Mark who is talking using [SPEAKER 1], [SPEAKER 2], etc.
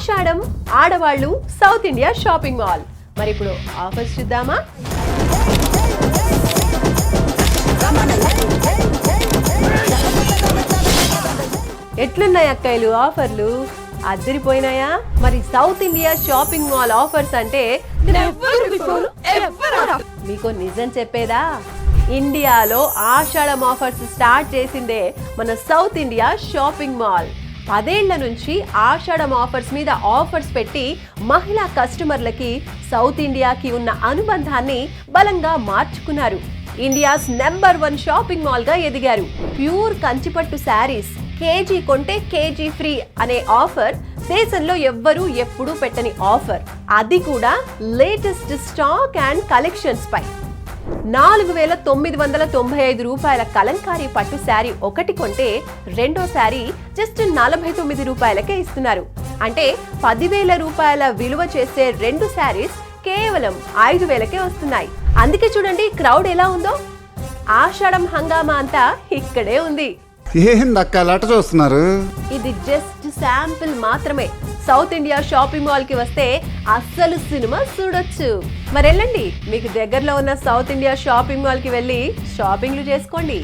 [SPEAKER 1] ఆషాఢం ఆడవాళ్ళు south India shopping mall. మరి ఇప్పుడు ఆఫర్స్ చూద్దామా? ఎట్లున్నాయి అక్కయ్యలు ఆఫర్లు? అదిరిపోయినాయా? మరి south India shopping mall offers అంటే మీకు నిజం చెప్పేదా, ఇండియాలో ఆషాఢం ఆఫర్స్ స్టార్ట్ చేసిందే మన సౌత్ ఇండియా షాపింగ్ మాల్. 10 ఏళ్ల నుంచి ఆషాఢం ఆఫర్స్ మీద ఆఫర్స్ పెట్టి మహిళా కస్టమర్లకి సౌత్ ఇండియాకి ఉన్న అనుబంధాన్ని బలంగా మార్చుకున్నారు. ఇండియాస్ నెంబర్ 1 షాపింగ్ మాల్ గా ఎదిగారు. ప్యూర్ కంచిపట్టు శారీస్ కేజీ కొంటే కేజీ ఫ్రీ అనే ఆఫర్ దేశంలో ఎవ్వరూ ఎప్పుడూ పెట్టని ఆఫర్. అది కూడా లేటెస్ట్ స్టాక్ అండ్ కలెక్షన్స్ పై 4,995 రూపాయల కలంకారీ పట్టు శారీ ఒకటి కొంటే రెండో శారీ జస్ట్ 49 రూపాయలకే ఇస్తున్నారు. అంటే 10,000 రూపాయల విలువ చేసే 2 శారీస్ కేవలం 5,000కే వస్తున్నాయి. అందుకే చూడండి క్రౌడ్ ఎలా ఉందో. ఆషాఢం హంగామా అంతా ఇక్కడే ఉంది.
[SPEAKER 2] ఏందక్క లట చూస్తున్నారు?
[SPEAKER 1] ఇది జస్ట్ శాంపిల్ మాత్రమే. సౌత్ ఇండియా షాపింగ్ మాల్ కి వస్తే అస్సలు సినిమా చూడొచ్చు. మరి వెళ్ళండి, మీకు దగ్గరలో ఉన్న సౌత్ ఇండియా షాపింగ్ మాల్ కి వెళ్ళి షాపింగ్లు చేసుకోండి.